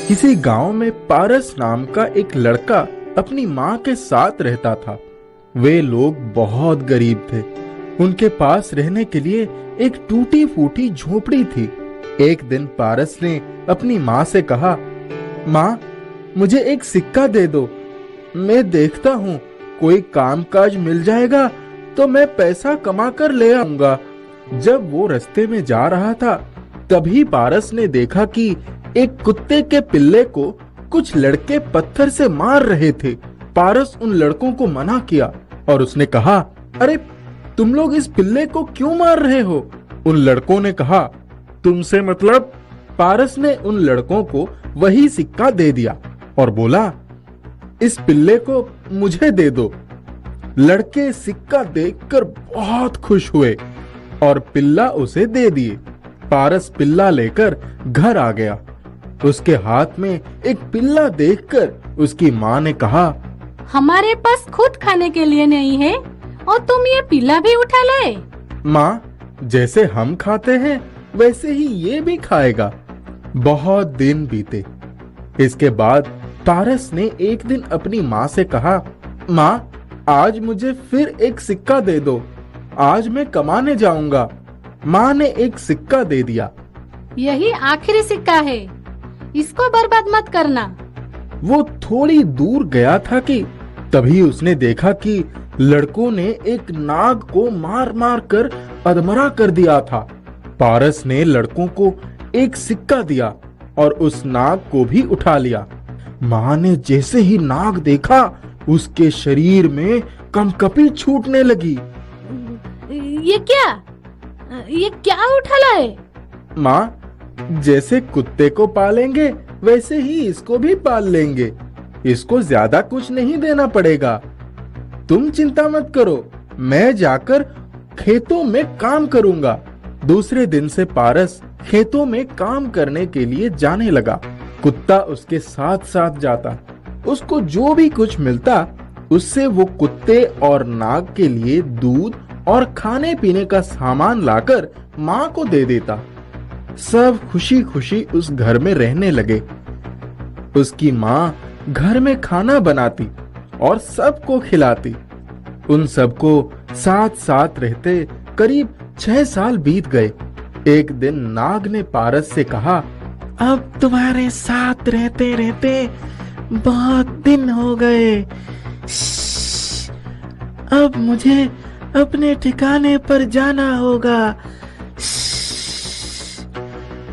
किसी गांव में पारस नाम का एक लड़का अपनी माँ के साथ रहता था। वे लोग बहुत गरीब थे। उनके पास रहने के लिए एक टूटी फूटी झोपड़ी थी। एक दिन पारस ने अपनी माँ से कहा, माँ, मुझे एक सिक्का दे दो। मैं देखता हूँ कोई कामकाज मिल जाएगा तो मैं पैसा कमा कर ले आऊंगा। जब वो रास्ते में जा रहा था तभी पारस ने देखा कि एक कुत्ते के पिल्ले को कुछ लड़के पत्थर से मार रहे थे। पारस उन लड़कों को मना किया और उसने कहा, अरे तुम लोग इस पिल्ले को क्यों मार रहे हो? उन लड़कों ने कहा, तुमसे मतलब? पारस ने उन लड़कों को वही सिक्का दे दिया और बोला, इस पिल्ले को मुझे दे दो। लड़के सिक्का देखकर बहुत खुश हुए और पिल्ला उसे दे दिए। पारस पिल्ला लेकर घर आ गया। उसके हाथ में एक पिल्ला देखकर उसकी माँ ने कहा, हमारे पास खुद खाने के लिए नहीं है और तुम ये पिल्ला भी उठा लाए। माँ, जैसे हम खाते हैं वैसे ही ये भी खाएगा। बहुत दिन बीते। इसके बाद पारस ने एक दिन अपनी माँ से कहा, माँ, आज मुझे फिर एक सिक्का दे दो, आज मैं कमाने जाऊंगा। माँ ने एक सिक्का दे दिया। यही आखिरी सिक्का है, इसको बर्बाद मत करना। वो थोड़ी दूर गया था कि तभी उसने देखा कि लड़कों ने एक नाग को मार मार कर अधमरा कर दिया था। पारस ने लड़कों को एक सिक्का दिया और उस नाग को भी उठा लिया। माँ ने जैसे ही नाग देखा उसके शरीर में कंपकपी छूटने लगी। ये क्या उठा लाए? माँ, जैसे कुत्ते को पालेंगे वैसे ही इसको भी पाल लेंगे। इसको ज्यादा कुछ नहीं देना पड़ेगा। तुम चिंता मत करो, मैं जाकर खेतों में काम करूंगा। दूसरे दिन से पारस खेतों में काम करने के लिए जाने लगा। कुत्ता उसके साथ साथ जाता। उसको जो भी कुछ मिलता उससे वो कुत्ते और नाग के लिए दूध और खाने पीने का सामान लाकर माँ को दे देता। सब खुशी खुशी उस घर में रहने लगे। उसकी माँ घर में खाना बनाती और सबको खिलाती। उन सबको साथ साथ रहते करीब 6 साल बीत गए। एक दिन नाग ने पारस से कहा, अब तुम्हारे साथ रहते रहते बहुत दिन हो गए। अब मुझे अपने ठिकाने पर जाना होगा।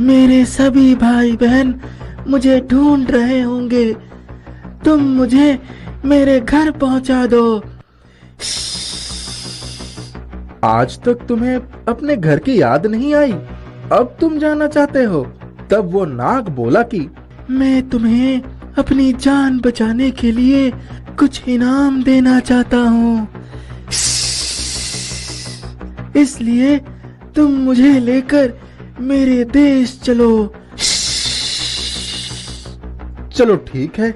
मेरे सभी भाई बहन मुझे ढूंढ रहे होंगे। तुम मुझे मेरे घर पहुंचा दो। आज तक तुम्हें अपने घर की याद नहीं आई, अब तुम जाना चाहते हो? तब वो नाग बोला कि मैं तुम्हें अपनी जान बचाने के लिए कुछ इनाम देना चाहता हूँ, इसलिए तुम मुझे लेकर मेरे देश चलो। चलो ठीक है।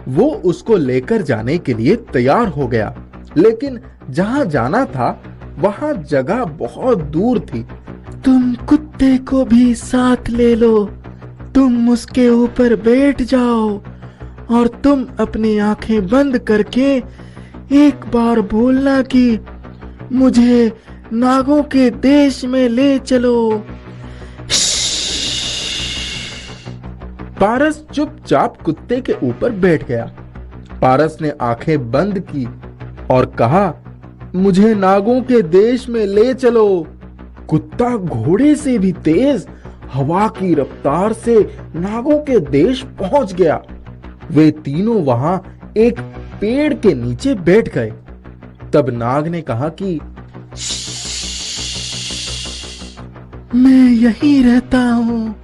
वो उसको लेकर जाने के लिए तैयार हो गया, लेकिन जहाँ जाना था वहाँ जगह बहुत दूर थी। तुम कुत्ते को भी साथ ले लो। तुम उसके ऊपर बैठ जाओ और तुम अपनी आंखें बंद करके एक बार बोलना कि मुझे नागों के देश में ले चलो। पारस चुपचाप कुत्ते के ऊपर बैठ गया। पारस ने आंखें बंद की और कहा, मुझे नागों के देश में ले चलो। कुत्ता घोड़े से भी तेज हवा की रफ्तार से नागों के देश पहुंच गया। वे तीनों वहां एक पेड़ के नीचे बैठ गए। तब नाग ने कहा कि मैं यहीं रहता हूँ।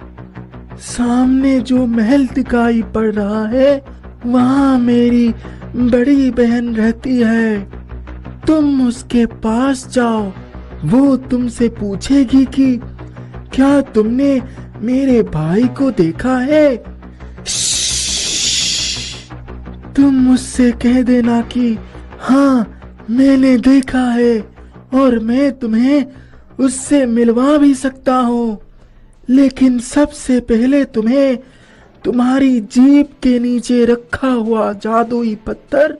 सामने जो महल दिखाई पड़ रहा है वहाँ मेरी बड़ी बहन रहती है। तुम उसके पास जाओ। वो तुमसे पूछेगी कि क्या तुमने मेरे भाई को देखा है? तुम मुझसे कह देना कि हाँ, मैंने देखा है और मैं तुम्हें उससे मिलवा भी सकता हूँ। लेकिन सबसे पहले तुम्हें तुम्हारी जीभ के नीचे रखा हुआ जादुई पत्थर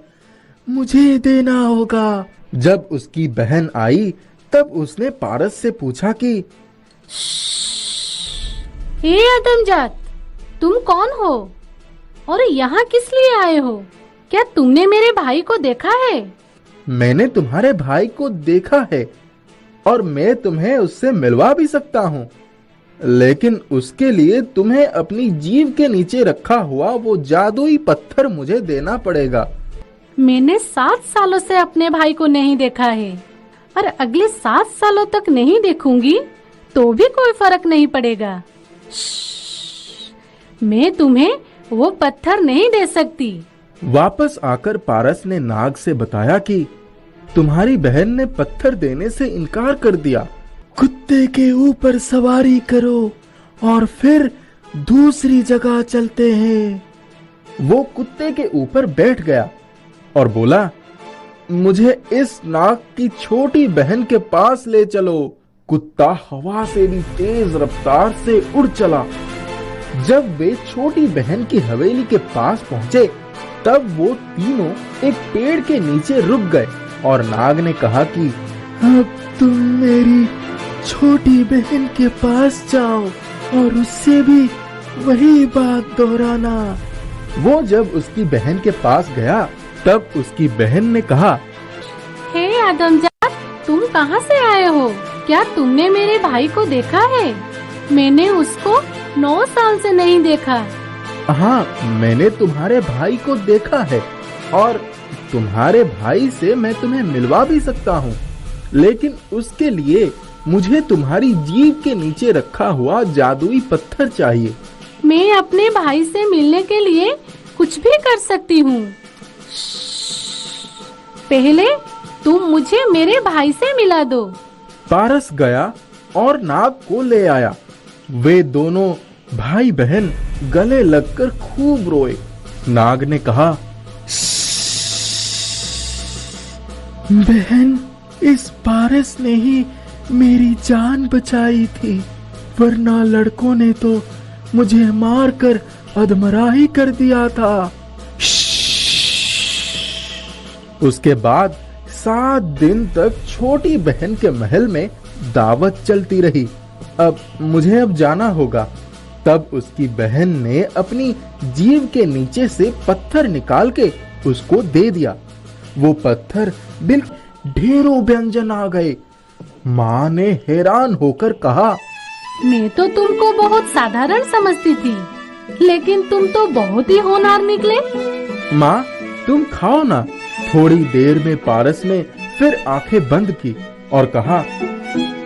मुझे देना होगा। जब उसकी बहन आई तब उसने पारस से पूछा कि हे आदमजात, तुम कौन हो और यहाँ किस लिए आए हो? क्या तुमने मेरे भाई को देखा है? मैंने तुम्हारे भाई को देखा है और मैं तुम्हें उससे मिलवा भी सकता हूँ, लेकिन उसके लिए तुम्हें अपनी जीभ के नीचे रखा हुआ वो जादुई पत्थर मुझे देना पड़ेगा। मैंने 7 सालों से अपने भाई को नहीं देखा है और अगले 7 सालों तक नहीं देखूंगी तो भी कोई फर्क नहीं पड़ेगा। मैं तुम्हें वो पत्थर नहीं दे सकती। वापस आकर पारस ने नाग से बताया कि तुम्हारी बहन ने पत्थर देने से इनकार कर दिया। कुत्ते के ऊपर सवारी करो और फिर दूसरी जगह चलते हैं। वो कुत्ते के ऊपर बैठ गया और बोला, मुझे इस नाग की छोटी बहन के पास ले चलो। कुत्ता हवा से भी तेज रफ्तार से उड़ चला। जब वे छोटी बहन की हवेली के पास पहुंचे तब वो तीनों एक पेड़ के नीचे रुक गए और नाग ने कहा कि अब तुम मेरी छोटी बहन के पास जाओ और उससे भी वही बात दोहराना। वो जब उसकी बहन के पास गया तब उसकी बहन ने कहा, हे आदमजात, तुम कहाँ से आए हो? क्या तुमने मेरे भाई को देखा है? मैंने उसको 9 साल से नहीं देखा। हाँ, मैंने तुम्हारे भाई को देखा है और तुम्हारे भाई से मैं तुम्हें मिलवा भी सकता हूँ, लेकिन उसके लिए मुझे तुम्हारी जीभ के नीचे रखा हुआ जादुई पत्थर चाहिए। मैं अपने भाई से मिलने के लिए कुछ भी कर सकती हूँ। पहले तुम मुझे मेरे भाई से मिला दो। पारस गया और नाग को ले आया। वे दोनों भाई बहन गले लगकर खूब रोए। नाग ने कहा, बहन, इस पारस ने ही मेरी जान बचाई थी, वरना लड़कों ने तो मुझे मारकर अधमरा ही कर दिया था। उसके बाद 7 दिन तक छोटी बहन के महल में दावत चलती रही। अब मुझे जाना होगा। तब उसकी बहन ने अपनी जीभ के नीचे से पत्थर निकाल के उसको दे दिया। वो पत्थर बिल्कुल ढेरों व्यंजन आ गए। माँ ने हैरान होकर कहा, मैं तो तुमको बहुत साधारण समझती थी, लेकिन तुम तो बहुत ही होनहार निकले। माँ, तुम खाओ ना। थोड़ी देर में पारस ने फिर आंखें बंद की और कहा,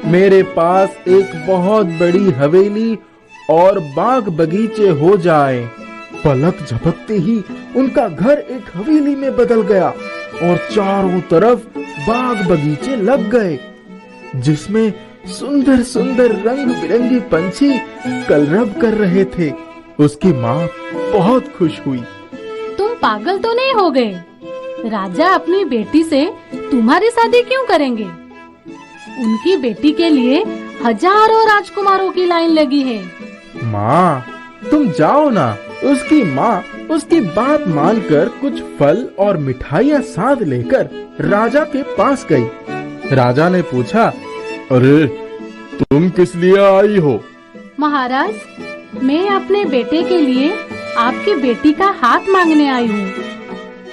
मेरे पास एक बहुत बड़ी हवेली और बाग बगीचे हो जाए। पलक झपकते ही उनका घर एक हवेली में बदल गया और चारों तरफ बाग बगीचे लग गए, जिसमें सुंदर सुंदर रंग बिरंगे पंछी कलरव कर रहे थे। उसकी माँ बहुत खुश हुई। तुम पागल तो नहीं हो गए? राजा अपनी बेटी से तुम्हारी शादी क्यों करेंगे? उनकी बेटी के लिए हजारों राजकुमारों की लाइन लगी है। माँ, तुम जाओ ना। उसकी माँ उसकी बात मानकर कुछ फल और मिठाइयाँ साथ लेकर राजा के पास गई। राजा ने पूछा, अरे तुम किस लिए आई हो? महाराज, मैं अपने बेटे के लिए आपकी बेटी का हाथ मांगने आई हूँ।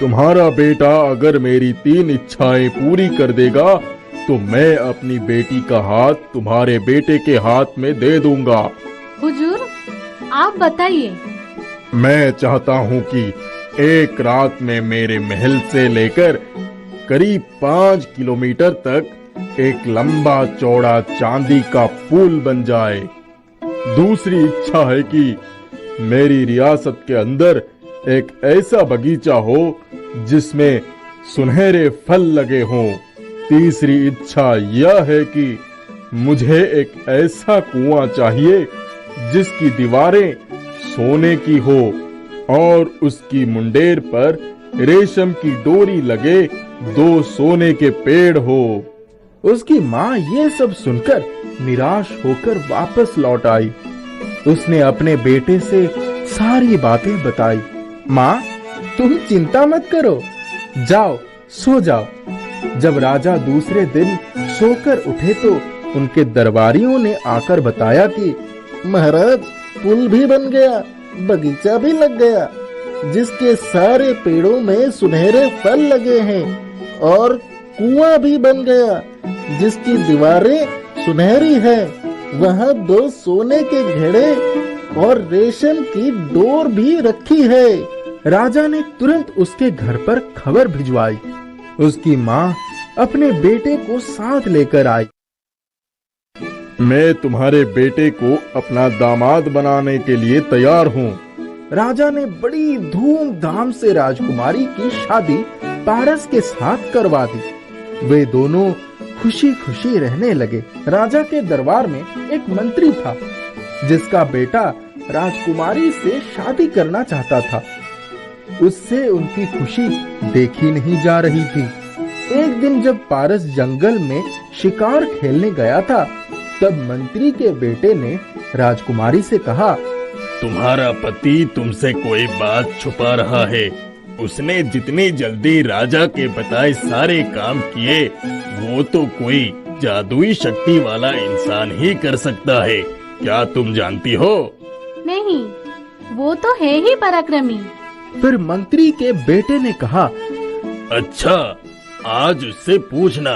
तुम्हारा बेटा अगर मेरी 3 इच्छाएं पूरी कर देगा तो मैं अपनी बेटी का हाथ तुम्हारे बेटे के हाथ में दे दूंगा। हुजूर, आप बताइए। मैं चाहता हूँ कि एक रात में मेरे महल से लेकर करीब 5 किलोमीटर तक एक लंबा चौड़ा चांदी का पुल बन जाए। दूसरी इच्छा है कि मेरी रियासत के अंदर एक ऐसा बगीचा हो जिसमें सुनहरे फल लगे हों। तीसरी इच्छा यह है कि मुझे एक ऐसा कुआं चाहिए जिसकी दीवारें सोने की हो और उसकी मुंडेर पर रेशम की डोरी लगे 2 सोने के पेड़ हो। उसकी माँ ये सब सुनकर निराश होकर वापस लौट आई। उसने अपने बेटे से सारी बातें बताई। माँ, तुम चिंता मत करो, जाओ सो जाओ। जब राजा दूसरे दिन सोकर उठे तो उनके दरबारियों ने आकर बताया कि महाराज, पुल भी बन गया, बगीचा भी लग गया, जिसके सारे पेड़ों में सुनहरे फल लगे हैं, और कुआं भी बन गया, जिसकी दीवारें सुनहरी है। वहाँ 2 सोने के घड़े और रेशम की डोर भी रखी है। राजा ने तुरंत उसके घर पर खबर भिजवाई। उसकी माँ अपने बेटे को साथ लेकर आई। मैं तुम्हारे बेटे को अपना दामाद बनाने के लिए तैयार हूँ। राजा ने बड़ी धूमधाम से राजकुमारी की शादी पारस के साथ करवा दी। वे दोनों खुशी खुशी रहने लगे। राजा के दरबार में एक मंत्री था, जिसका बेटा राजकुमारी से शादी करना चाहता था। उससे उनकी खुशी देखी नहीं जा रही थी। एक दिन जब पारस जंगल में शिकार खेलने गया था, तब मंत्री के बेटे ने राजकुमारी से कहा, तुम्हारा पति तुमसे कोई बात छुपा रहा है। उसने जितनी जल्दी राजा के बताए सारे काम किए, वो तो कोई जादुई शक्ति वाला इंसान ही कर सकता है। क्या तुम जानती हो? नहीं, वो तो है ही पराक्रमी। फिर मंत्री के बेटे ने कहा, अच्छा, आज उससे पूछना